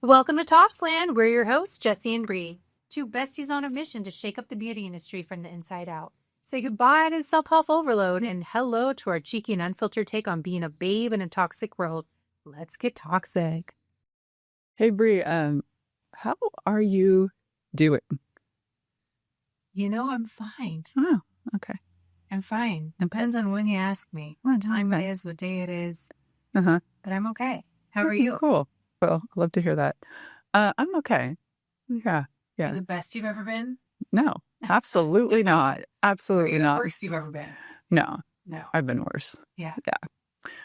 Welcome to Toxland. We're your hosts, Jessie and Bre, two besties on a mission to shake up the beauty industry from the inside out. Say goodbye to self-help overload and hello to our cheeky and unfiltered take on being a babe in a toxic world. Let's get toxic. Hey Bre, how are you doing? I'm fine. Oh, okay. I'm fine. Depends on when you ask me, what time it is, what day it is, but I'm okay. How are you? Cool. Well, I love to hear that. I'm okay. Yeah. You're the best you've ever been? No, absolutely not. Absolutely The not. worst you've ever been? No, No. I've been worse. Yeah.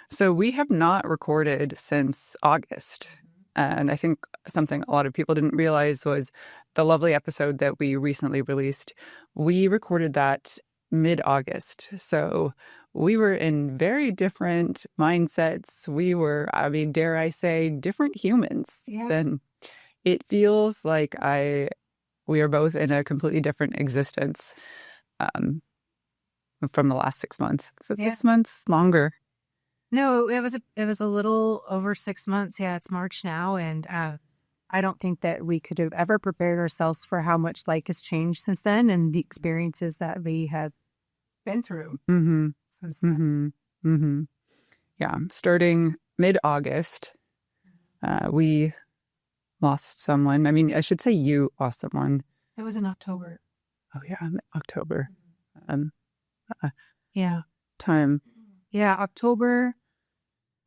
So we have not recorded since August. And I think something a lot of people didn't realize was the lovely episode that we recently released. We recorded that mid-August. So we were in very different mindsets. We were, dare I say, different humans. Yeah. Then it feels like we are both in a completely different existence from the last 6 months. So 6 months longer. No, it was a little over 6 months. Yeah, it's March now, and I don't think that we could have ever prepared ourselves for how much life has changed since then, and the experiences that we have been through since then. Yeah, starting mid-August, we lost someone. I mean, I should say you lost someone. It was in October. Oh yeah, October. Yeah. Time. Yeah, October.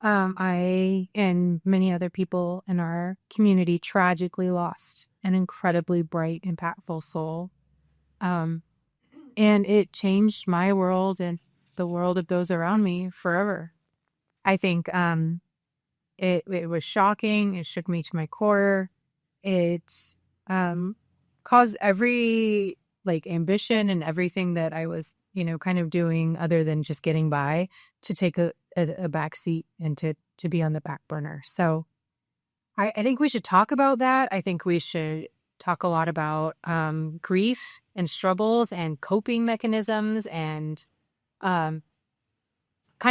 I and many other people in our community tragically lost an incredibly bright, impactful soul. And it changed my world and the world of those around me forever. I think it was shocking. It shook me to my core. It caused every ambition and everything that I was, kind of doing other than just getting by to take a back seat and to be on the back burner. So I think we should talk about that. I think we should talk a lot about grief and struggles and coping mechanisms and kind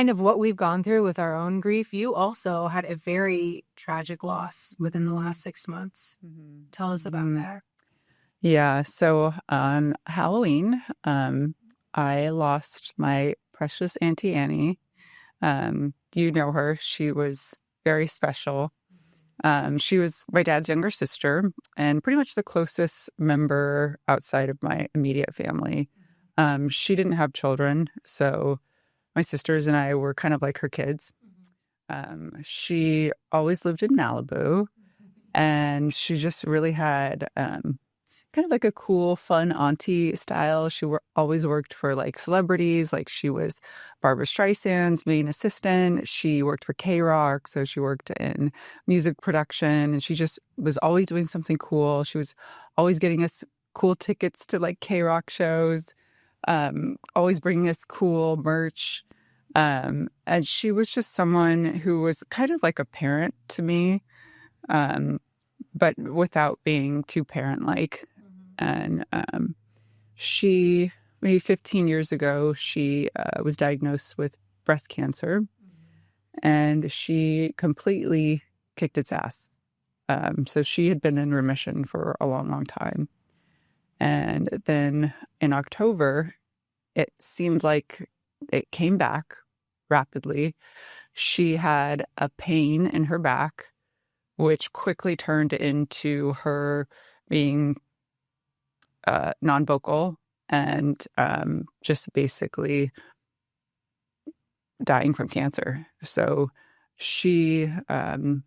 of what we've gone through with our own grief. You also had a very tragic loss within the last 6 months. Tell us about that. Yeah, so on Halloween, I lost my precious Auntie Annie. You know her. She was very special. She was my dad's younger sister and pretty much the closest member outside of my immediate family. She didn't have children, so my sisters and I were kind of like her kids. She always lived in Malibu, and she just really had kind of like a cool, fun auntie style. She always worked for like celebrities. Like she was Barbara Streisand's main assistant. She worked for K-Rock, so she worked in music production, and she just was always doing something cool. She was always getting us cool tickets to like K-Rock shows, always bringing us cool merch. And she was just someone who was kind of like a parent to me, but without being too parent-like. And she, maybe 15 years ago, she was diagnosed with breast cancer, and she completely kicked its ass. So she had been in remission for a long, long time. And then in October, it seemed like it came back rapidly. She had a pain in her back, which quickly turned into her being non-vocal and just basically dying from cancer. So she couldn't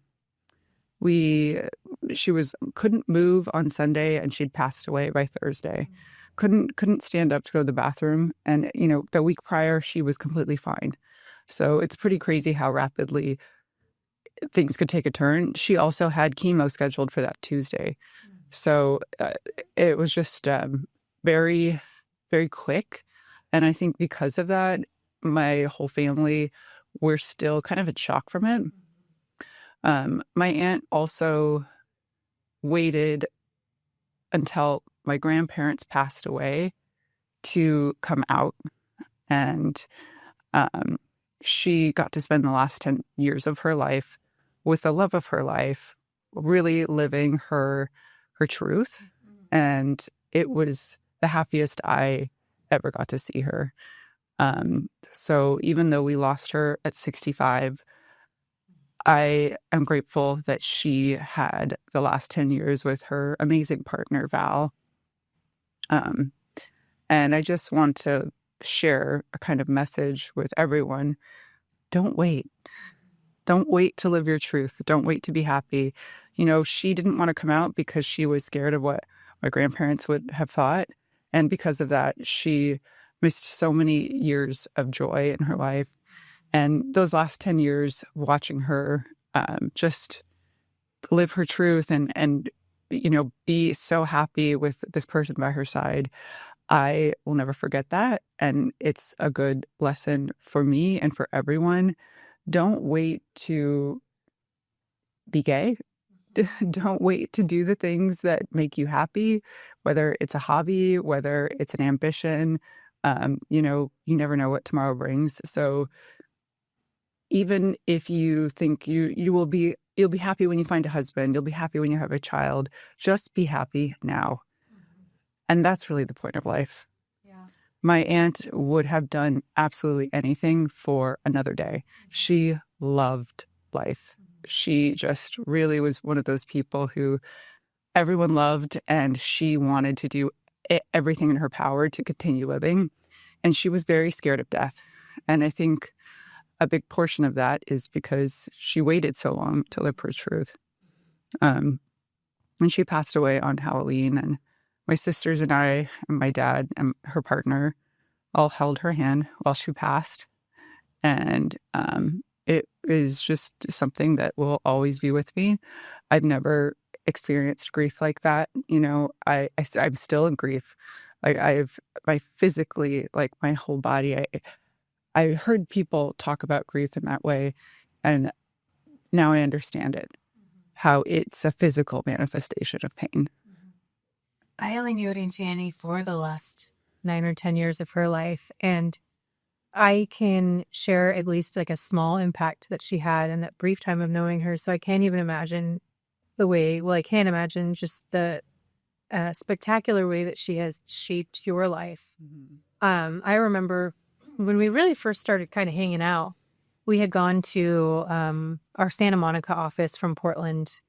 move on Sunday, and she'd passed away by Thursday. Couldn't stand up to go to the bathroom, and the week prior she was completely fine. So it's pretty crazy how rapidly things could take a turn. She also had chemo scheduled for that Tuesday. So it was just very, very quick. And I think because of that, my whole family, we're still kind of in shock from it. My aunt also waited until my grandparents passed away to come out. And she got to spend the last 10 years of her life with the love of her life really living her truth. And it was the happiest I ever got to see her. So even though we lost her at 65, I am grateful that she had the last 10 years with her amazing partner, Val. Um, and I just want to share a kind of message with everyone. Don't wait. Don't wait to live your truth. Don't wait to be happy. You know, she didn't want to come out because she was scared of what my grandparents would have thought. And because of that, she missed so many years of joy in her life. And those last 10 years, watching her just live her truth and, you know, be so happy with this person by her side, I will never forget that. And it's a good lesson for me and for everyone. Don't wait to be gay. Don't wait to do the things that make you happy, whether it's a hobby, whether it's an ambition. You know, you never know what tomorrow brings. So even if you think you'll be happy when you find a husband, you'll be happy when you have a child, just be happy now. And that's really the point of life. Yeah. My aunt would have done absolutely anything for another day. She loved life. She just really was one of those people who everyone loved, and she wanted to do everything in her power to continue living. And she was very scared of death. And I think a big portion of that is because she waited so long to live her truth. And she passed away on Halloween, and my sisters and I and my dad and her partner all held her hand while she passed. And it is just something that will always be with me. I've never experienced grief like that. You know, I'm still in grief. My physically, like my whole body, I heard people talk about grief in that way. And now I understand it, how it's a physical manifestation of pain. I only knew Auntie Annie for the last 9 or 10 years of her life. And I can share at least like a small impact that she had in that brief time of knowing her. So I can't even imagine I can't imagine just the spectacular way that she has shaped your life. Mm-hmm. I remember when we really first started kind of hanging out, we had gone to our Santa Monica office from Portland,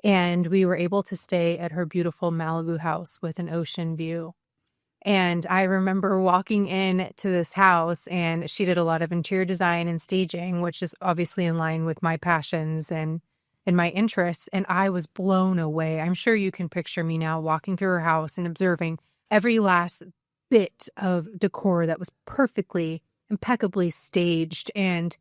and we were able to stay at her beautiful Malibu house with an ocean view. And I remember walking in to this house, and she did a lot of interior design and staging, which is obviously in line with my passions and my interests. And I was blown away. I'm sure you can picture me now walking through her house and observing every last bit of decor that was perfectly, impeccably staged. And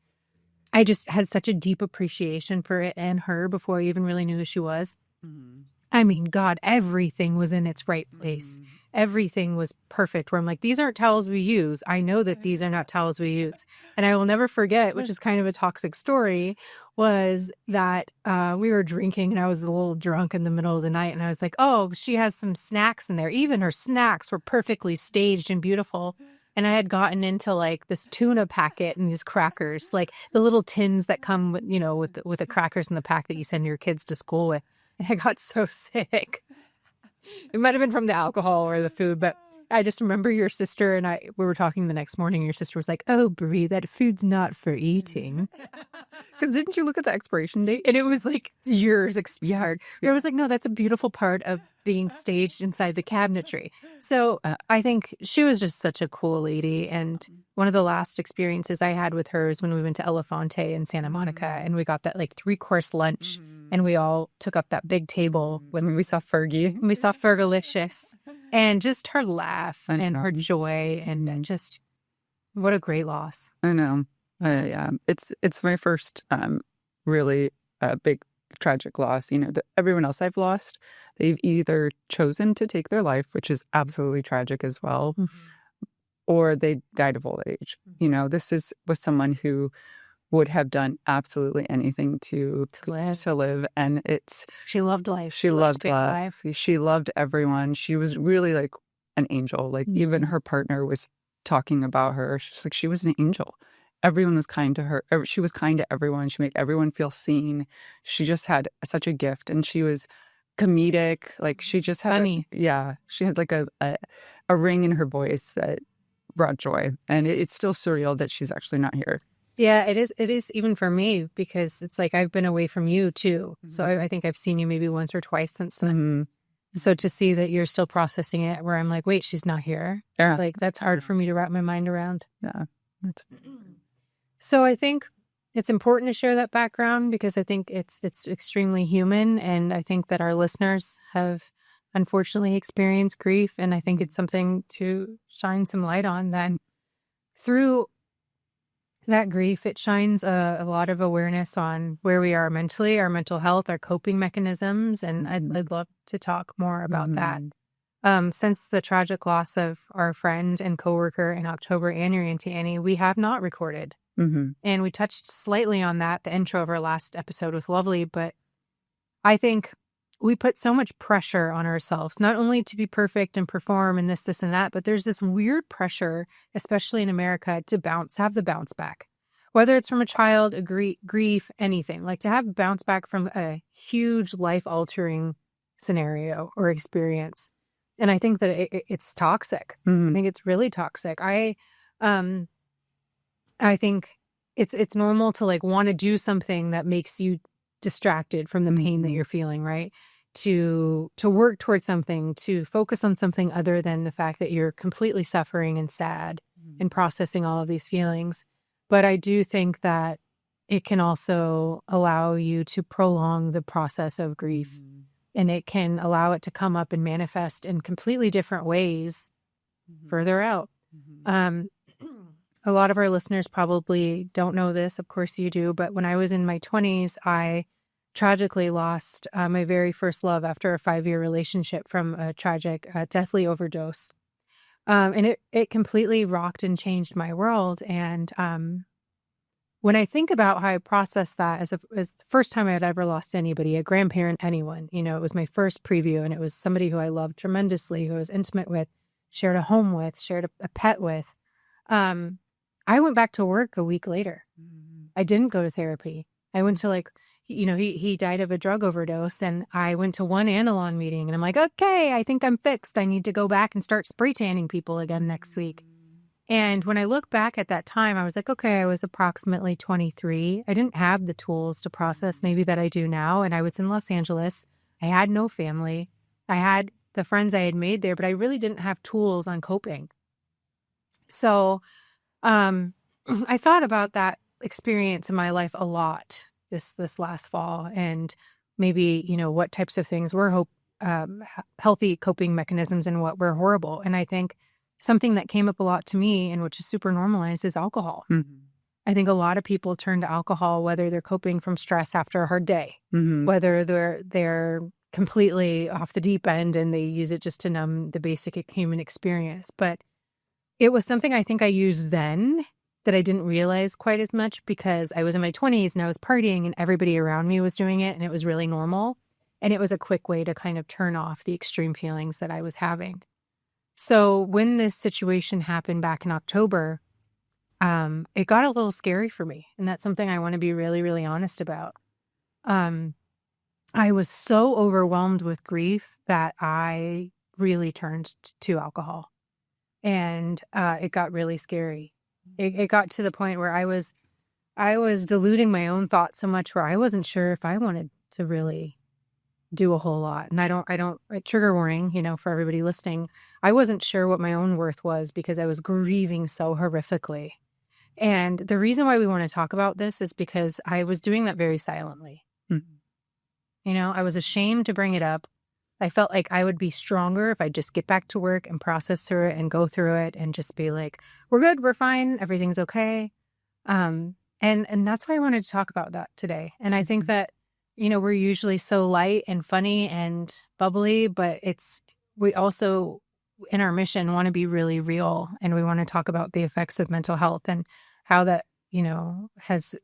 I just had such a deep appreciation for it and her before I even really knew who she was. Mm-hmm. I mean, God, everything was in its right place. Mm-hmm. Everything was perfect. Where I'm like, these aren't towels we use. I know that these are not towels we use. And I will never forget, which is kind of a toxic story, was that we were drinking and I was a little drunk in the middle of the night. And I was like, oh, she has some snacks in there. Even her snacks were perfectly staged and beautiful. And I had gotten into like this tuna packet and these crackers, like the little tins that come with, you know, with the crackers in the pack that you send your kids to school with. And I got so sick. It might have been from the alcohol or the food, but I just remember your sister and we were talking the next morning. Your sister was like, oh, Bre, that food's not for eating. Because didn't you look at the expiration date? And it was like years expired. I was like, no, that's a beautiful part of being staged inside the cabinetry. So I think she was just such a cool lady. And one of the last experiences I had with her is when we went to Elefante in Santa Monica, and we got that like 3-course lunch. And we all took up that big table when we saw Fergie. We saw Fergalicious. And just her laugh and her joy, and just what a great loss. I know. Yeah, it's my first really big tragic loss. You know, everyone else I've lost, they've either chosen to take their life, which is absolutely tragic as well, or they died of old age. You know, this was someone who would have done absolutely anything to live. And she loved life. She loved life. She loved everyone. She was really like an angel. Like even her partner was talking about her. She's like, she was an angel. everyone was kind to her. She was kind to everyone. She made everyone feel seen. She just had such a gift, and she was comedic. Like she just had Funny. she had like a ring in her voice that brought joy. And it's still surreal that she's actually not here. Yeah, it is. It is even for me, because it's like I've been away from you too. Mm-hmm. So I think I've seen you maybe once or twice since then. Mm-hmm. So to see that you're still processing it, where I'm like, wait, she's not here. Yeah. Like that's hard for me to wrap my mind around. Yeah. So I think it's important to share that background, because I think it's extremely human, and I think that our listeners have unfortunately experienced grief, and I think it's something to shine some light on. That through that grief, it shines a lot of awareness on where we are mentally, our mental health, our coping mechanisms, and I'd love to talk more about that. Since the tragic loss of our friend and coworker in October and your Auntie Annie, we have not recorded. And we touched slightly on that, the intro of our last episode with Lovely, but I think we put so much pressure on ourselves, not only to be perfect and perform and this, and that, but there's this weird pressure, especially in America, to have the bounce back. Whether it's from a child, a grief, anything, like to have bounce back from a huge life-altering scenario or experience. And I think that it's toxic. I think it's really toxic. I think it's normal to like want to do something that makes you distracted from the pain that you're feeling, right? To work towards something, to focus on something other than the fact that you're completely suffering and sad and processing all of these feelings. But I do think that it can also allow you to prolong the process of grief, and it can allow it to come up and manifest in completely different ways further out. A lot of our listeners probably don't know this. Of course you do. But when I was in my 20s, I tragically lost my very first love after a 5-year relationship from a tragic, deathly overdose. And it completely rocked and changed my world. And when I think about how I processed that as the first time I had ever lost anybody, a grandparent, anyone, it was my first preview, and it was somebody who I loved tremendously, who I was intimate with, shared a home with, shared a pet with. I went back to work a week later. I didn't go to therapy. I went to he died of a drug overdose, and I went to one Analon meeting, and I'm like, okay, I think I'm fixed. I need to go back and start spray tanning people again next week. And when I look back at that time, I was like, okay, I was approximately 23. I didn't have the tools to process maybe that I do now. And I was in Los Angeles. I had no family. I had the friends I had made there, but I really didn't have tools on coping. So I thought about that experience in my life a lot this last fall, and maybe, what types of things were healthy coping mechanisms and what were horrible. And I think something that came up a lot to me, and which is super normalized, is alcohol. I think a lot of people turn to alcohol, whether they're coping from stress after a hard day, whether they're completely off the deep end and they use it just to numb the basic human experience. But it was something I think I used then that I didn't realize quite as much, because I was in my 20s and I was partying and everybody around me was doing it, and it was really normal. And it was a quick way to kind of turn off the extreme feelings that I was having. So when this situation happened back in October, it got a little scary for me. And that's something I want to be really, really honest about. I was so overwhelmed with grief that I really turned to alcohol. And it got really scary. It got to the point where I was diluting my own thoughts so much where I wasn't sure if I wanted to really do a whole lot. And I don't trigger warning, for everybody listening. I wasn't sure what my own worth was, because I was grieving so horrifically. And the reason why we want to talk about this is because I was doing that very silently. I was ashamed to bring it up. I felt like I would be stronger if I just get back to work and process through it and go through it and just be like, we're good, we're fine, everything's okay. And that's why I wanted to talk about that today. And I think that, we're usually so light and funny and bubbly, but we also, in our mission, want to be really real. And we want to talk about the effects of mental health and how that, has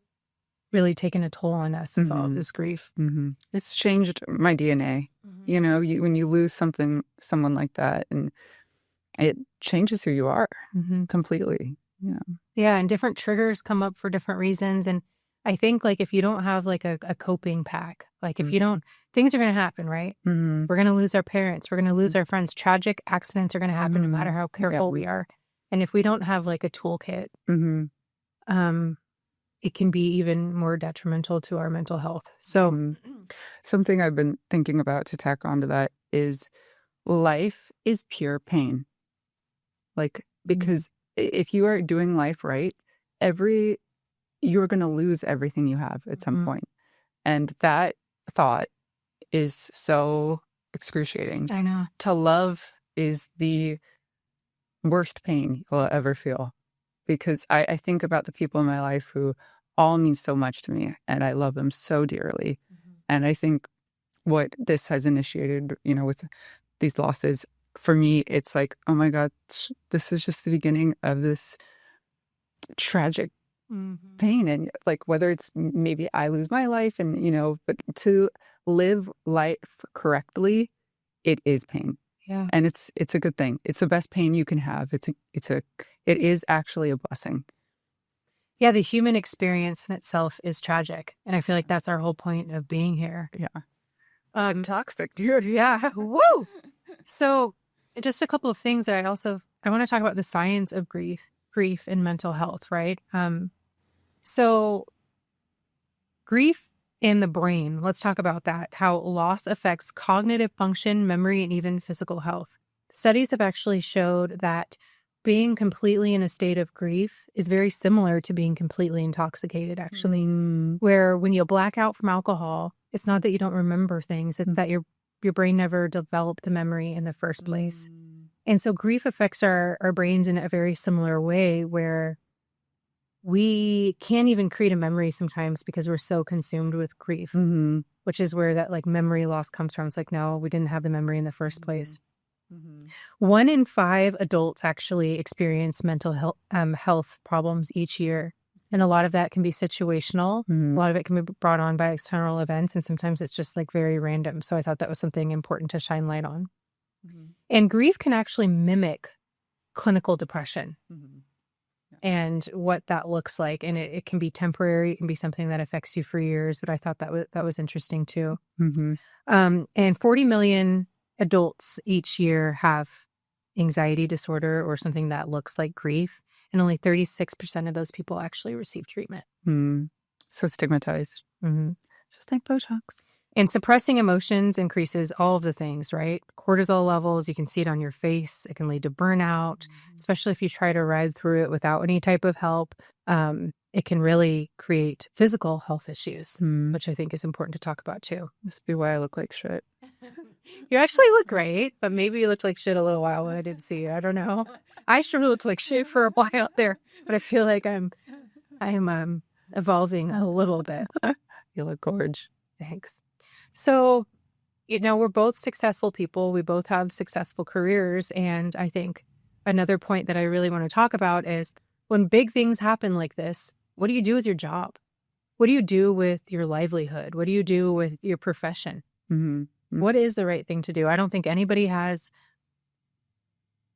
really taken a toll on us with all of this grief. It's changed my DNA. When you lose someone like that, and it changes who you are completely. Yeah. And different triggers come up for different reasons. And I think like if you don't have like a coping pack, like if you don't, things are going to happen, right? Mm-hmm. We're going to lose our parents. We're going to lose our friends. Tragic accidents are going to happen no matter how careful we are. And if we don't have like a toolkit, it can be even more detrimental to our mental health. So something I've been thinking about to tack onto that is life is pure pain. Like, because if you are doing life right, you're going to lose everything you have at some point. And that thought is so excruciating. I know. To love is the worst pain you'll ever feel. Because I think about the people in my life who all mean so much to me, and I love them so dearly. And I think what this has initiated, with these losses, for me, it's like, oh my God, this is just the beginning of this tragic pain. And like, whether it's maybe I lose my life and, but to live life correctly, it is pain. Yeah. And it's a good thing. It's the best pain you can have. It is actually a blessing. Yeah. The human experience in itself is tragic. And I feel like that's our whole point of being here. Yeah. Toxic, dude. Yeah. Woo! So just a couple of things that I want to talk about the science of grief and mental health, right? So grief in the brain, let's talk about that, how loss affects cognitive function, memory, and even physical health. Studies have actually showed that being completely in a state of grief is very similar to being completely intoxicated, actually, where when you black out from alcohol, it's not that you don't remember things, it's that your brain never developed the memory in the first place. And so grief affects our brains in a very similar way, where we can't even create a memory sometimes because we're so consumed with grief, which is where that like memory loss comes from. It's like, no, we didn't have the memory in the first place. 1 in 5 adults actually experience mental health problems each year. And a lot of that can be situational. A lot of it can be brought on by external events. And sometimes it's just like very random. So I thought that was something important to shine light on. And grief can actually mimic clinical depression and what that looks like. And it can be temporary. It can be something that affects you for years. But I thought that was interesting too. And 40 million adults each year have anxiety disorder or something that looks like grief. And only 36% of those people actually receive treatment. So stigmatized. Just like Botox. And suppressing emotions increases all of the things, right? Cortisol levels, you can see it on your face. It can lead to burnout, especially if you try to ride through it without any type of help. It can really create physical health issues, which I think is important to talk about too. Must be why I look like shit. You actually look great, but maybe you looked like shit a little while when I didn't see you. I don't know. I sure looked like shit for a while out there, but I feel like I'm evolving a little bit. You look gorgeous. Thanks. So, we're both successful people. We both have successful careers. And I think another point that I really want to talk about is when big things happen like this, what do you do with your job? What do you do with your livelihood? What do you do with your profession? What is the right thing to do? I don't think anybody has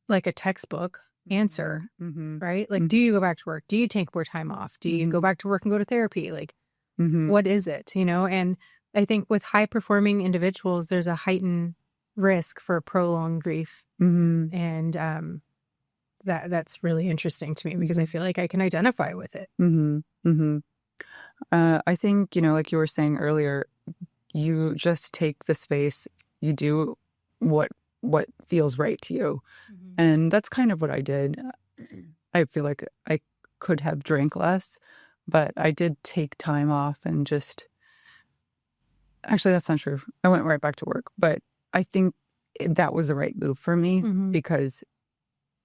like a textbook answer, right? Like, do you go back to work? Do you take more time off? Do you go back to work and go to therapy? Like, what is it, And I think with high-performing individuals, there's a heightened risk for prolonged grief. And that's really interesting to me because I feel like I can identify with it. I think, like you were saying earlier, you just take the space, you do what feels right to you. And that's kind of what I did. I feel like I could have drank less, but I did take time off and just... Actually, that's not true. I went right back to work, but I think that was the right move for me because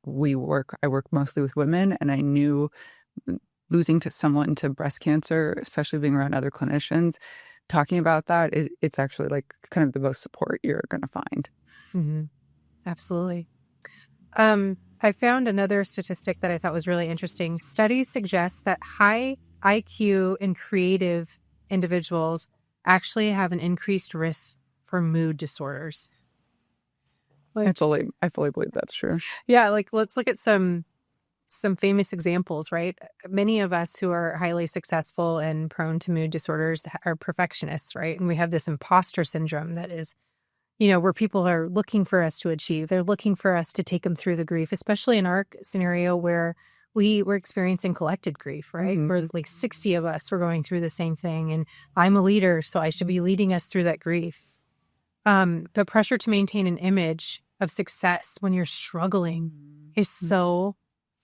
I work mostly with women, and I knew losing someone to breast cancer, especially being around other clinicians, talking about that, it's actually like kind of the most support you're going to find. Absolutely. I found another statistic that I thought was really interesting. Studies suggest that high IQ and creative individuals actually have an increased risk for mood disorders. I fully believe that's true. Yeah, like let's look at some some famous examples, right? Many of us who are highly successful and prone to mood disorders are perfectionists, right? And we have this imposter syndrome that is, where people are looking for us to achieve. They're looking for us to take them through the grief, especially in our scenario where we were experiencing collected grief, right? Mm-hmm. Where like 60 of us were going through the same thing. And I'm a leader, so I should be leading us through that grief. The pressure to maintain an image of success when you're struggling is so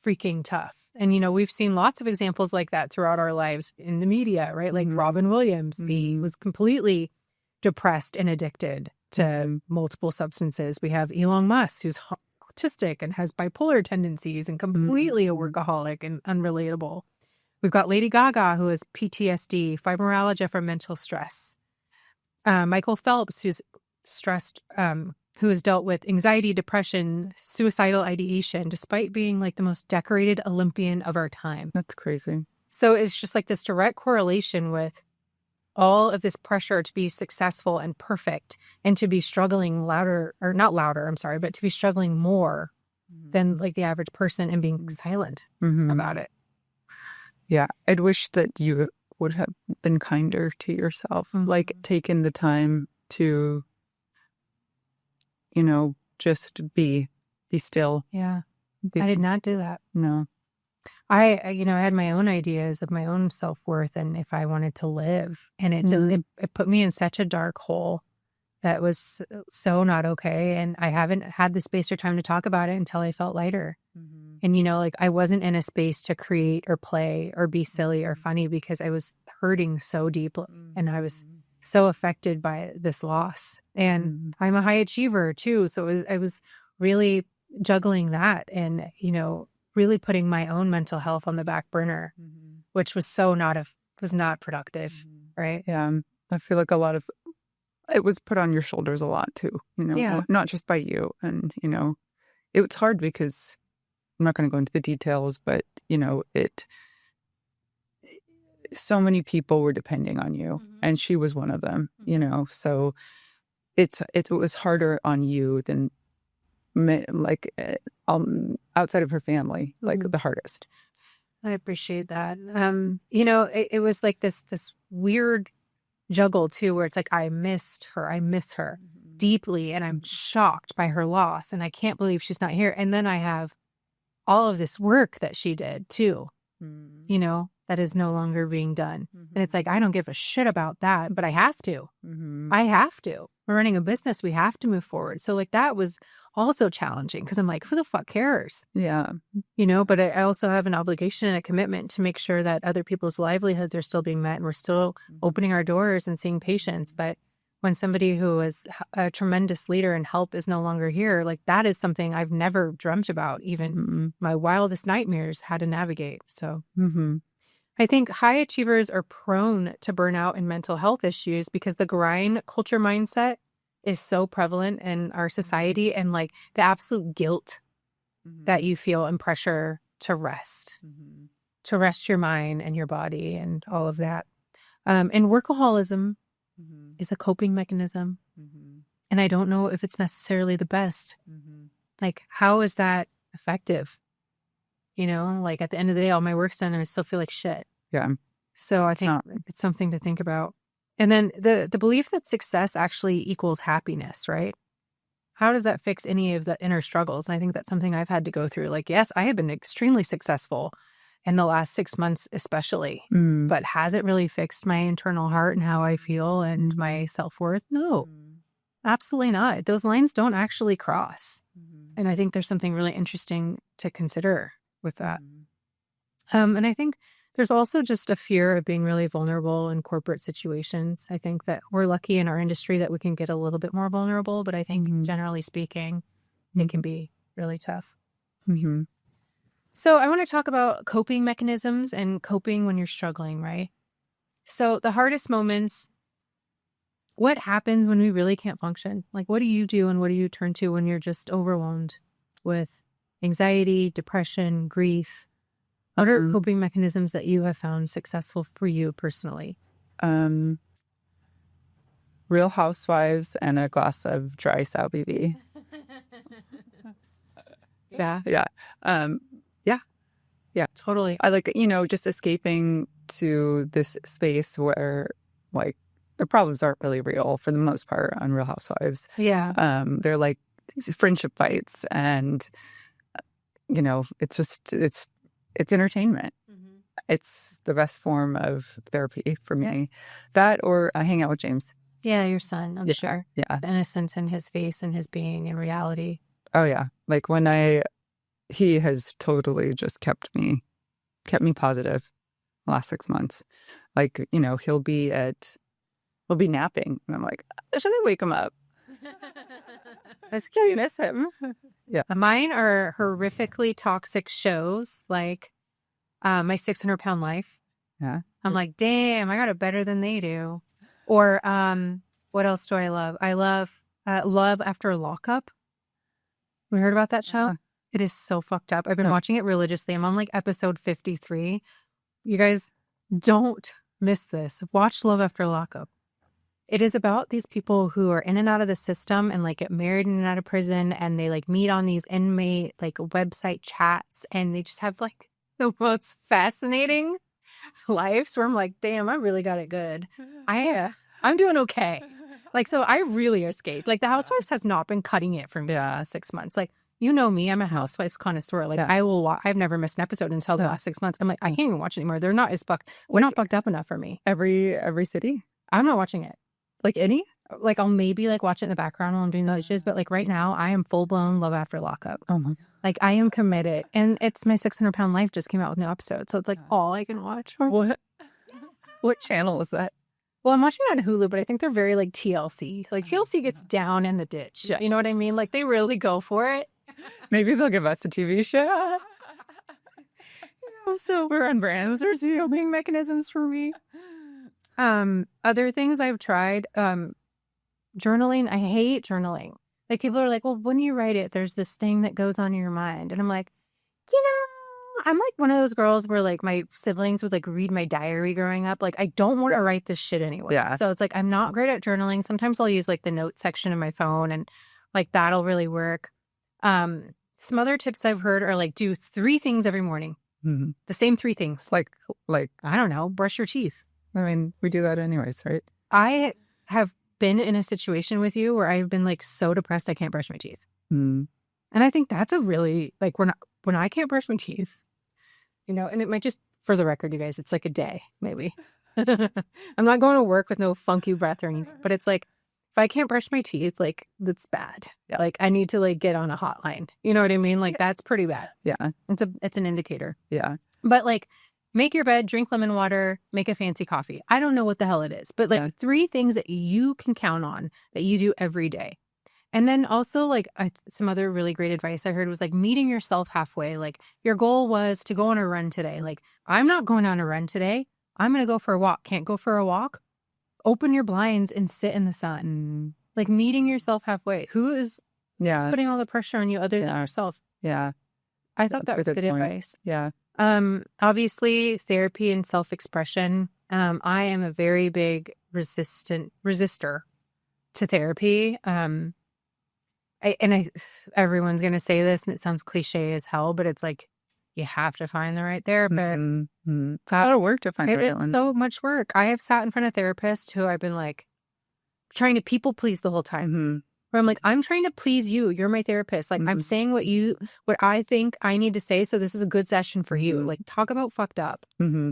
freaking tough. And, we've seen lots of examples like that throughout our lives in the media, right? Like Robin Williams, he was completely depressed and addicted to multiple substances. We have Elon Musk, who's autistic and has bipolar tendencies and completely a workaholic and unrelatable. We've got Lady Gaga, who has PTSD, fibromyalgia from mental stress. Michael Phelps, who's stressed, who has dealt with anxiety, depression, suicidal ideation, despite being like the most decorated Olympian of our time. That's crazy. So it's just like this direct correlation with all of this pressure to be successful and perfect and to be struggling but to be struggling more than like the average person and being silent about it. Yeah. I'd wish that you would have been kinder to yourself, like taken the time to, just be still. Yeah. I did not do that. No. I had my own ideas of my own self-worth and if I wanted to live. And it just, it put me in such a dark hole that was so not okay. And I haven't had the space or time to talk about it until I felt lighter. And, like I wasn't in a space to create or play or be silly or funny because I was hurting so deeply and I was so affected by this loss. And I'm a high achiever too. So I was really juggling that and, really putting my own mental health on the back burner, which was was not productive. Right. Yeah. I feel like it was put on your shoulders a lot too, not just by you. And, it was hard because I'm not going to go into the details, but, so many people were depending on you and she was one of them, so it was harder on you than like outside of her family, like the hardest. I appreciate that. It was like this weird juggle too, where it's like, I miss her deeply. And I'm shocked by her loss. And I can't believe she's not here. And then I have all of this work that she did too, that is no longer being done. And it's like, I don't give a shit about that, but I have to. I have to. We're running a business. We have to move forward. So like that was also challenging because I'm like, who the fuck cares? Yeah. But I also have an obligation and a commitment to make sure that other people's livelihoods are still being met and we're still opening our doors and seeing patients. But when somebody who is a tremendous leader and help is no longer here, like that is something I've never dreamt about. Even my wildest nightmares had to navigate. So I think high achievers are prone to burnout and mental health issues because the grind culture mindset is so prevalent in our society and like the absolute guilt that you feel and pressure to rest your mind and your body and all of that. And workaholism is a coping mechanism. And I don't know if it's necessarily the best. Like, how is that effective? Like at the end of the day, all my work's done and I still feel like shit. Yeah. So I think it's something to think about. And then the belief that success actually equals happiness, right? How does that fix any of the inner struggles? And I think that's something I've had to go through. Like, yes, I have been extremely successful in the last 6 months, especially, but has it really fixed my internal heart and how I feel and my self-worth? No, absolutely not. Those lines don't actually cross. And I think there's something really interesting to consider with that. And I think there's also just a fear of being really vulnerable in corporate situations. I think that we're lucky in our industry that we can get a little bit more vulnerable, but I think generally speaking, it can be really tough. So I want to talk about coping mechanisms and coping when you're struggling, right? So the hardest moments, what happens when we really can't function? Like, what do you do and what do you turn to when you're just overwhelmed with anxiety, depression, grief? What are coping mechanisms that you have found successful for you personally? Real Housewives and a glass of dry Salvivi. Yeah. Yeah. Yeah. Yeah. Totally. I like, you know, just escaping to this space where like the problems aren't really real for the most part on Real Housewives. Yeah. They're like these friendship fights, and you know, it's entertainment. It's the best form of therapy for me. That or I hang out with James. Yeah, your son, I'm sure. Yeah. The innocence in his face and his being in reality. Oh yeah. Like he has totally just kept me positive the last 6 months. Like, you know, he'll be napping and I'm like, should I wake him up? I can't miss him. Yeah. Mine are horrifically toxic shows like My 600-Pound Life. Yeah. I'm like, damn, I got it better than they do. Or what else do I love? I love Love After Lockup. We heard about that show? It is so fucked up. I've been watching it religiously. I'm on like episode 53. You guys don't miss this. Watch Love After Lockup. It is about these people who are in and out of the system and like get married in and out of prison, and they like meet on these inmate like website chats, and they just have like the most fascinating lives where I'm like, damn, I really got it good. I'm doing okay. Like, so I really escaped. Like, the Housewives has not been cutting it for me 6 months. Like, you know me, I'm a Housewives connoisseur. Like, I will I've never missed an episode until the last 6 months. I'm like, I can't even watch it anymore. They're not as we're not fucked up enough for me. Every city? I'm not watching it. Like any? Like, I'll maybe like watch it in the background while I'm doing the dishes, but like right now I am full blown Love After Lockup. Oh my God. Like, I am committed. And it's My 600-Pound Life just came out with new episodes. So it's like all I can watch. What channel is that? Well, I'm watching it on Hulu, but I think they're very like TLC. Like, TLC gets down in the ditch. You know what I mean? Like, they really go for it. Maybe they'll give us a TV show. So we're on brand. Those are coping mechanisms for me. Other things I've tried, journaling. I hate journaling. Like, people are like, well, when you write it, there's this thing that goes on in your mind. And I'm like, you know, I'm like one of those girls where like my siblings would like read my diary growing up. Like, I don't want to write this shit anyway. Yeah. So it's like, I'm not great at journaling. Sometimes I'll use like the note section of my phone, and like that'll really work. Some other tips I've heard are like, do 3 things every morning. Mm-hmm. The same 3 things. Like, I don't know, brush your teeth. I mean, we do that anyways, right? I have been in a situation with you where I've been like so depressed I can't brush my teeth. Mm. And I think that's a really, like, when I can't brush my teeth, you know, and it might just, for the record, you guys, it's like a day, maybe. I'm not going to work with no funky breath or anything, but it's like, if I can't brush my teeth, like, that's bad. Yeah. Like, I need to like get on a hotline. You know what I mean? Like, that's pretty bad. Yeah. It's an indicator. Yeah. But like, make your bed, drink lemon water, make a fancy coffee. I don't know what the hell it is, but like 3 things that you can count on that you do every day. And then also like some other really great advice I heard was like meeting yourself halfway. Like, your goal was to go on a run today. Like, I'm not going on a run today. I'm going to go for a walk. Can't go for a walk? Open your blinds and sit in the sun. Like, meeting yourself halfway. Who is putting all the pressure on you other than yourself? Yeah. I thought that was good advice. Yeah. Obviously therapy and self-expression. I am a very big resistor to therapy. Everyone's going to say this and it sounds cliche as hell, but it's like, you have to find the right therapist. Mm-hmm. It's a lot of work to find the right one. It is so much work. I have sat in front of therapists who I've been like trying to people please the whole time. Mm-hmm. Where I'm like, I'm trying to please you. You're my therapist. Like, I'm saying what I think I need to say. So this is a good session for you. Like, talk about fucked up. Mm-hmm.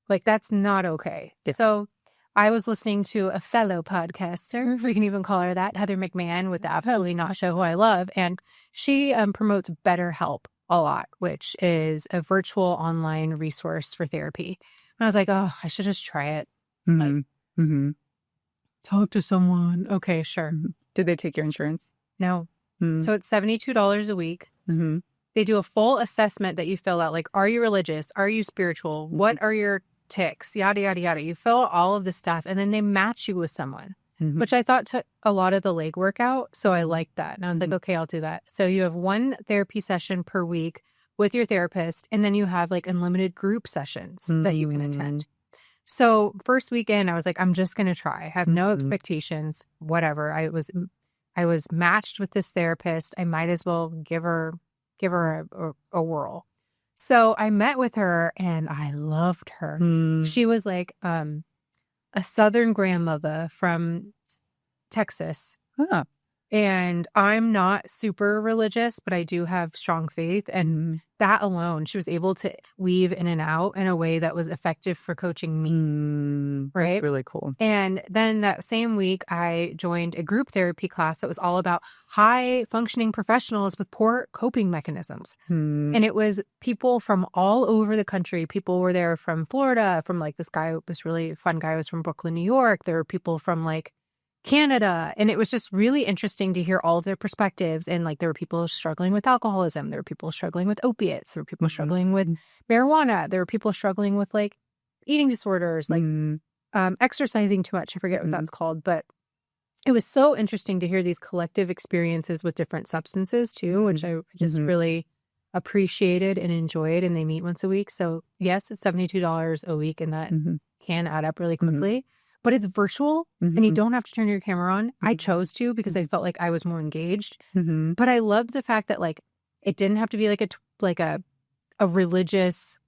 Like, that's not okay. Yeah. So I was listening to a fellow podcaster, if we can even call her that, Heather McMahon, with the Absolutely Not Show, who I love. And she promotes BetterHelp a lot, which is a virtual online resource for therapy. And I was like, oh, I should just try it. Like, talk to someone. Okay, sure. Did they take your insurance? No. So it's $72 a week. They do a full assessment that you fill out. Like, are you religious? Are you spiritual? What are your tics? Yada, yada, yada. You fill out all of this stuff, and then they match you with someone, which I thought took a lot of the legwork out. So I liked that. And I was like, okay, I'll do that. So you have 1 therapy session per week with your therapist, and then you have like unlimited group sessions that you can attend. So first weekend, I was like, I'm just going to try. I have no expectations, whatever. I was matched with this therapist. I might as well give her a whirl. So I met with her and I loved her. She was like a Southern grandmother from Texas. Huh. And I'm not super religious, but I do have strong faith. And that alone, she was able to weave in and out in a way that was effective for coaching me. Right. That's really cool. And then that same week, I joined a group therapy class that was all about high functioning professionals with poor coping mechanisms. And it was people from all over the country. People were there from Florida, from like this guy, this really fun guy was from Brooklyn, New York. There were people from like Canada. And it was just really interesting to hear all of their perspectives. And like there were people struggling with alcoholism. There were people struggling with opiates. There were people struggling with marijuana. There were people struggling with like eating disorders, like exercising too much. I forget what that's called. But it was so interesting to hear these collective experiences with different substances too, which I just really appreciated and enjoyed. And they meet once a week. So yes, it's $72 a week and that can add up really quickly. But it's virtual and you don't have to turn your camera on. I chose to because I felt like I was more engaged. But I loved the fact that like it didn't have to be like a religious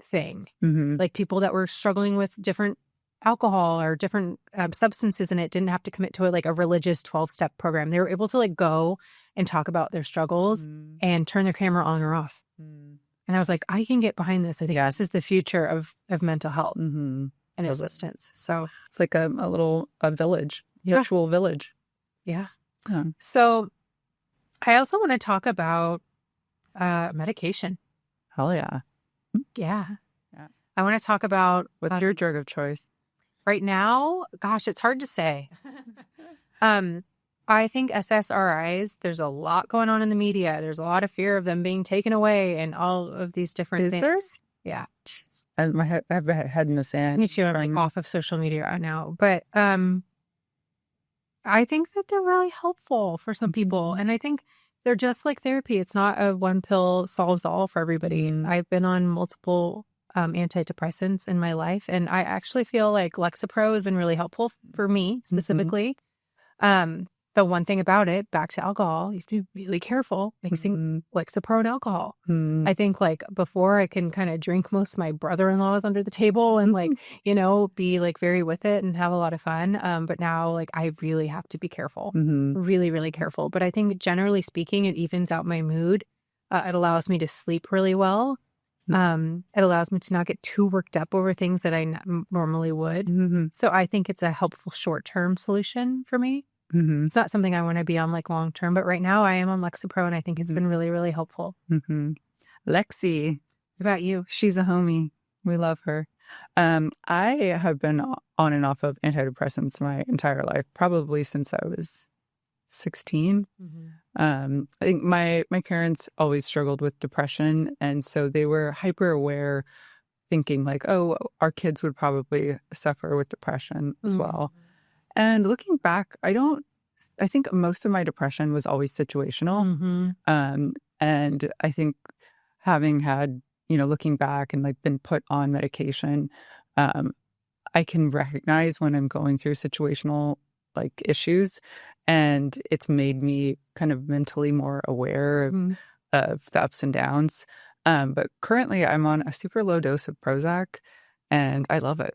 thing. Like people that were struggling with different alcohol or different substances, and it didn't have to commit to like a religious 12-step program. They were able to like go and talk about their struggles and turn their camera on or off. And I was like, I can get behind this. I think this is the future of mental health. And assistance. So it's like a village, virtual village. Yeah. So I also want to talk about medication. Hell yeah. Yeah. I want to talk about what's your drug of choice right now. Gosh, it's hard to say. I think SSRIs, there's a lot going on in the media. There's a lot of fear of them being taken away and all of these different things. There? Yeah. I have my head in the sand. Me too. I'm like off of social media right now. But I think that they're really helpful for some people. And I think they're just like therapy. It's not a one pill solves all for everybody. I've been on multiple antidepressants in my life. And I actually feel like Lexapro has been really helpful for me specifically. The one thing about it, back to alcohol, you have to be really careful mixing Lexapro and alcohol. I think like before I can kind of drink most of my brother-in-laws under the table and like, you know, be like very with it and have a lot of fun. But now like I really have to be careful, really, really careful. But I think generally speaking, it evens out my mood. It allows me to sleep really well. It allows me to not get too worked up over things that I normally would. So I think it's a helpful short-term solution for me. It's not something I want to be on like long term, but right now I am on Lexapro and I think it's been really, really helpful. Lexi. What about you? She's a homie. We love her. I have been on and off of antidepressants my entire life, probably since I was 16. I think my parents always struggled with depression, and so they were hyper aware, thinking like, oh, our kids would probably suffer with depression as well. And looking back, I think most of my depression was always situational. And I think having had, you know, looking back and like been put on medication, I can recognize when I'm going through situational like issues, and it's made me kind of mentally more aware of the ups and downs. But currently I'm on a super low dose of Prozac and I love it.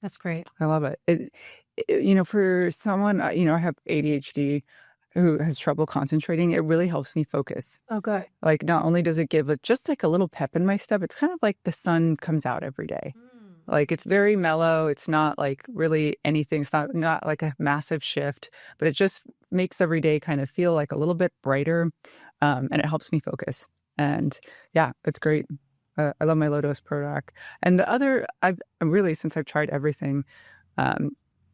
That's great. I love it. You know, for someone, you know, I have ADHD who has trouble concentrating. It really helps me focus. Oh, good. Like, not only does it give just like a little pep in my step, it's kind of like the sun comes out every day. Like, it's very mellow. It's not like really anything. It's not like a massive shift, but it just makes every day kind of feel like a little bit brighter. And it helps me focus. And yeah, it's great. I love my low dose Prozac. And the other, I've really, since I've tried everything,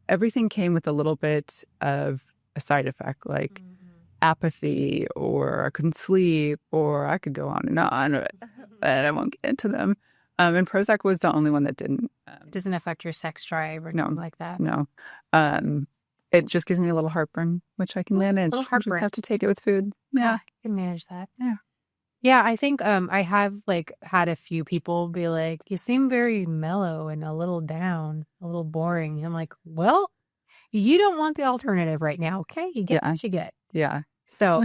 everything came with a little bit of a side effect, like apathy, or I couldn't sleep, or I could go on, but I won't get into them. And Prozac was the only one that didn't. It doesn't affect your sex drive or anything like that. No. It just gives me a little heartburn, which I can manage. A little heartburn. I just have to take it with food. Yeah. I can manage that. Yeah. Yeah, I think I have like had a few people be like, you seem very mellow and a little down, a little boring. I'm like, well, you don't want the alternative right now. Okay, you get what you get. Yeah. So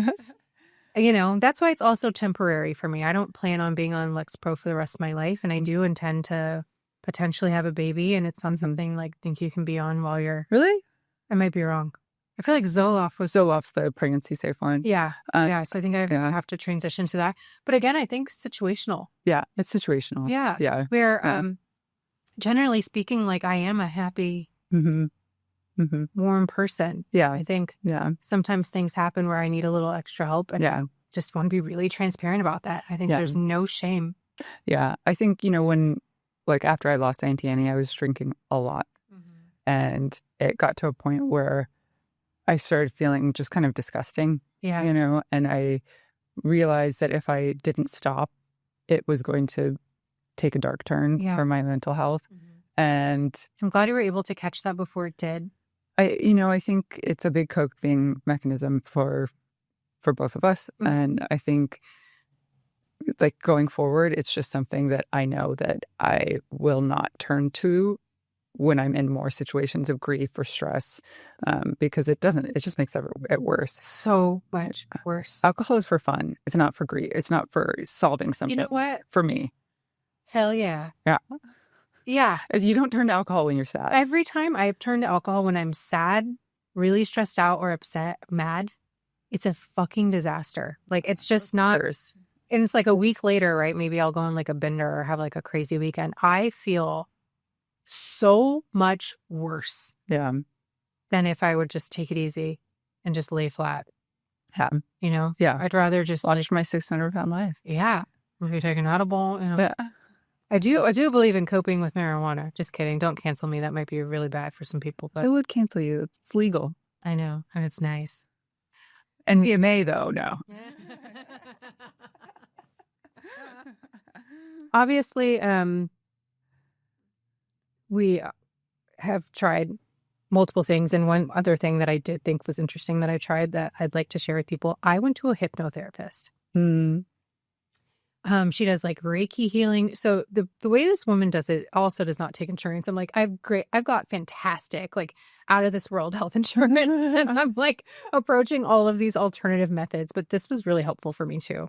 You know, that's why it's also temporary for me. I don't plan on being on Lexapro for the rest of my life, and I do intend to potentially have a baby, and it's not something like think you can be on while you're. Really? I might be wrong. I feel like Zoloft's the pregnancy safe one. Yeah. So I think I have to transition to that. But again, I think situational. Yeah, it's situational. Yeah. Yeah. Where generally speaking, like I am a happy, warm person. Yeah. I think sometimes things happen where I need a little extra help, and I just want to be really transparent about that. I think there's no shame. Yeah. I think, when, like, after I lost Auntie Annie, I was drinking a lot. And it got to a point where I started feeling just kind of disgusting, and I realized that if I didn't stop, it was going to take a dark turn for my mental health. And I'm glad you were able to catch that before it did. I think it's a big coping mechanism for both of us. And I think, like, going forward, it's just something that I know that I will not turn to when I'm in more situations of grief or stress, because it just makes it worse. So much worse. Alcohol is for fun. It's not for grief. It's not for solving something. You know what? For me. Hell yeah. Yeah. Yeah. You don't turn to alcohol when you're sad. Every time I've turned to alcohol when I'm sad, really stressed out or upset, mad, it's a fucking disaster. Like, it's just not. And it's like a week later, right? Maybe I'll go on like a bender or have like a crazy weekend. I feel so much worse than if I would just take it easy and just lay flat. Yeah. I'd rather just watch my 600-pound life. Yeah. Maybe take an edible. I do believe in coping with marijuana. Just kidding. Don't cancel me. That might be really bad for some people. But it would cancel you. It's legal. I know. And it's nice. And MDMA, though, no. Obviously, we have tried multiple things. And one other thing that I did think was interesting that I tried that I'd like to share with people, I went to a hypnotherapist. She does like Reiki healing. So the way this woman does it also does not take insurance. I'm like, I've got fantastic, like out of this world health insurance. And I'm like approaching all of these alternative methods. But this was really helpful for me too.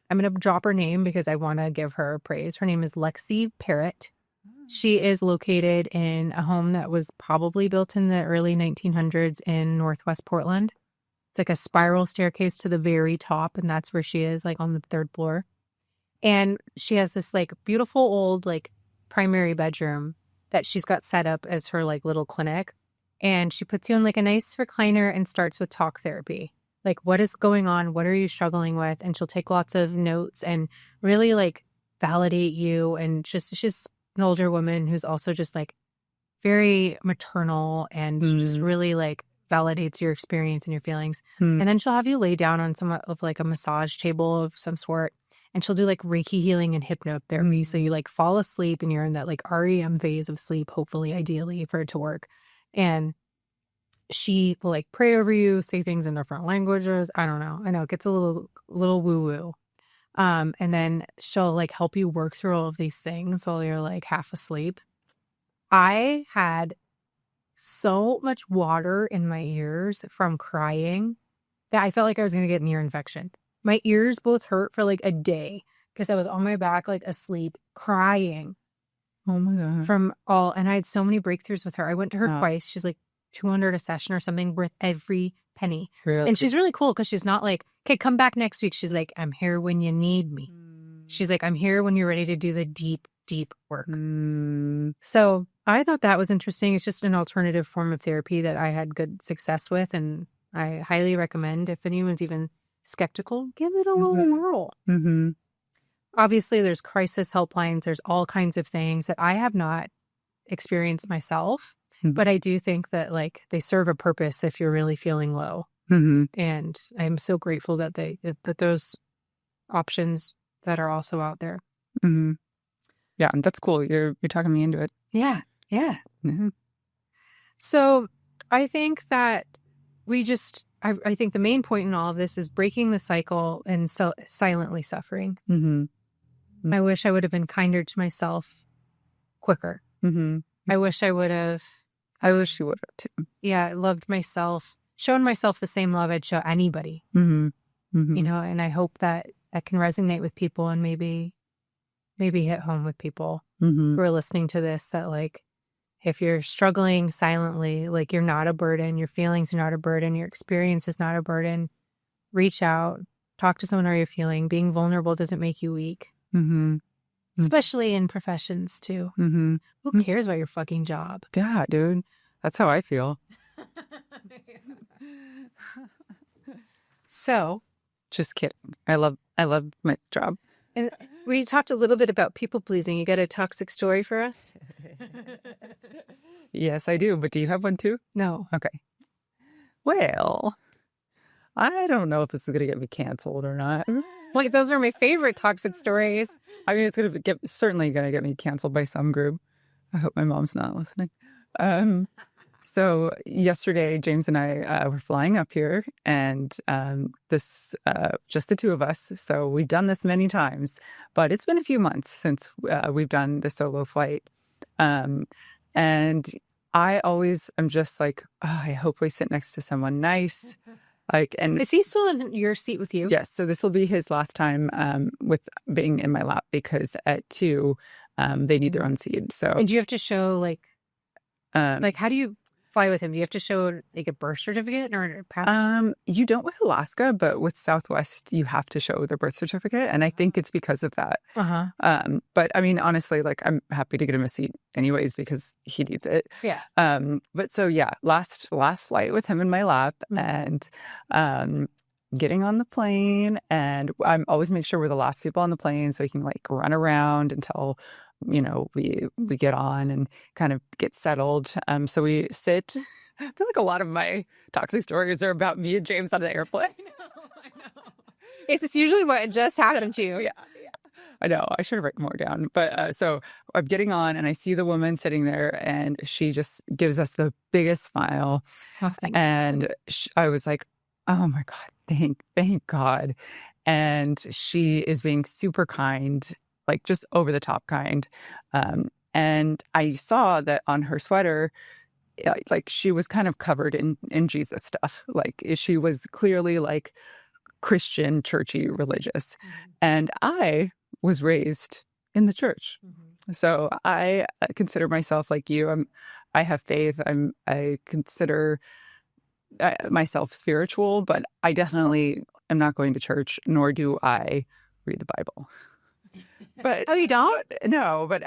I'm going to drop her name because I want to give her praise. Her name is Lexi Parrott. She is located in a home that was probably built in the early 1900s in Northwest Portland. It's like a spiral staircase to the very top, and that's where she is, like on the 3rd floor. And she has this like beautiful old like primary bedroom that she's got set up as her like little clinic. And she puts you on like a nice recliner and starts with talk therapy. Like, what is going on? What are you struggling with? And she'll take lots of notes and really like validate you. And she's an older woman who's also just like very maternal and just really like validates your experience and your feelings. And then she'll have you lay down on somewhat of like a massage table of some sort. And she'll do like Reiki healing and hypnotherapy. So you like fall asleep and you're in that like REM phase of sleep, hopefully, ideally, for it to work. And she will like pray over you, say things in different languages. I don't know. I know it gets a little woo-woo. And then she'll like help you work through all of these things while you're like half asleep. I had so much water in my ears from crying that I felt like I was going to get an ear infection. My ears both hurt for like a day because I was on my back, like asleep, crying. Oh my God. And I had so many breakthroughs with her. I went to her twice. She's like $200 a session or something, worth every penny. Really? And she's really cool because she's not like, okay, come back next week. She's like, I'm here when you need me. She's like, I'm here when you're ready to do the deep, deep work. So I thought that was interesting. It's just an alternative form of therapy that I had good success with. And I highly recommend, if anyone's even skeptical, give it a little whirl. Obviously, there's crisis helplines. There's all kinds of things that I have not experienced myself. But I do think that like they serve a purpose if you're really feeling low. And I'm so grateful that that those options that are also out there. Yeah, that's cool. You're talking me into it. Yeah. So I think that I think the main point in all of this is breaking the cycle and silently suffering. I wish I would have been kinder to myself quicker. I wish I would have. I wish you would have too. Yeah, I loved myself, shown myself the same love I'd show anybody. you know, and I hope that that can resonate with people and maybe hit home with people who are listening to this, that like, if you're struggling silently, like you're not a burden, your feelings are not a burden, your experience is not a burden, reach out, talk to someone how you're feeling. Being vulnerable doesn't make you weak. Especially in professions too. Who cares about your fucking job? Yeah, dude. That's how I feel. So, just kidding. I love my job. And we talked a little bit about people pleasing. You got a toxic story for us? Yes, I do. But do you have one too? No. Okay. Well, I don't know if this is going to get me canceled or not. Like, those are my favorite toxic stories. I mean, it's going to certainly going to get me canceled by some group. I hope my mom's not listening. So yesterday, James and I were flying up here, and this just the two of us. So we've done this many times, but it's been a few months since we've done the solo flight. And I always am just like, oh, I hope we sit next to someone nice. Like, and is he still in your seat with you? Yes. So this will be his last time with being in my lap, because at 2, they need their own seat. So, and do you have to show like how do you fly with him? Do you have to show like a birth certificate or a passport? You don't with Alaska, but with Southwest, you have to show their birth certificate, and I think it's because of that. But I mean, honestly, like, I'm happy to get him a seat anyways because he needs it. Yeah. But so yeah, last flight with him in my lap, and getting on the plane, and I'm always make sure we're the last people on the plane so we can like run around until, you know, we get on and kind of get settled. So we sit. I feel like a lot of my toxic stories are about me and James on the airplane. I know. It's usually what just happened to you. Yeah. I know. I should have written more down. But so I'm getting on, and I see the woman sitting there, and she just gives us the biggest smile. Oh, and I was like, oh my God, thank God. And she is being super kind, like just over the top kind. And I saw that on her sweater, like she was kind of covered in Jesus stuff. Like she was clearly like Christian, churchy, religious. And I was raised in the church. So I consider myself like you. I have faith. I consider myself spiritual, but I definitely am not going to church, nor do I read the Bible. But oh, you don't? No, but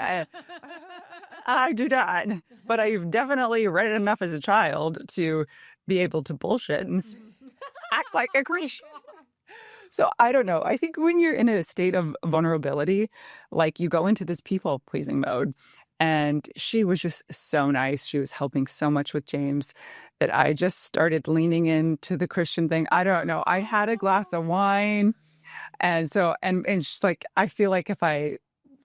I do not. But I've definitely read it enough as a child to be able to bullshit and act like a Christian. So I don't know. I think when you're in a state of vulnerability, like you go into this people-pleasing mode. And she was just so nice. She was helping so much with James that I just started leaning into the Christian thing. I don't know. I had a glass of wine. And so, and she's like, I feel like if I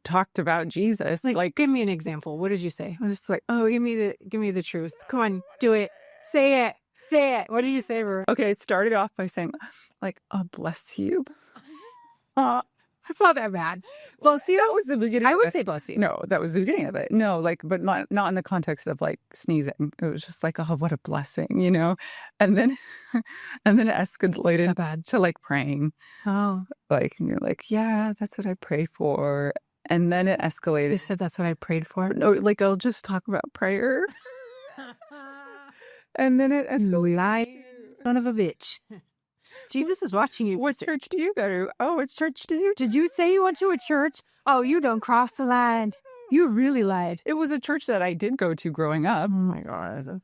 talked about Jesus, like give me an example. What did you say? I was just like, oh, give me the truth. Come on, do it. Say it. What did you say, Bre? Okay, it started off by saying, like, oh, bless you. It's not that bad. Bless you? That was the beginning. I would say bless you. No, that was the beginning of it. No, like, but not in the context of like sneezing. It was just like, oh, what a blessing, you know? And then it escalated to like praying. Oh. Like, and you're like, yeah, that's what I pray for. And then it escalated. You said that's what I prayed for? No, like, I'll just talk about prayer. And then it escalated. Lie, son of a bitch. Jesus is watching you. What church do you go to? Oh, which church do you? Did you say you went to a church? Oh, you don't cross the line. You really lied. It was a church that I did go to growing up. Oh my God.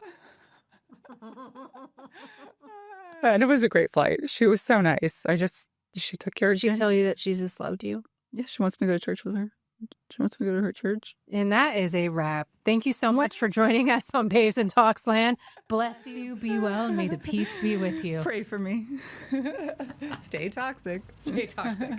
And it was a great flight. She was so nice. She took care of me. Did she tell you that Jesus loved you? Yeah, she wants me to go to church with her. She wants me to go to her church. And that is a wrap. Thank you so much for joining us on Babes and Toxland. Bless you, be well, and may the peace be with you. Pray for me. Stay toxic. Stay toxic.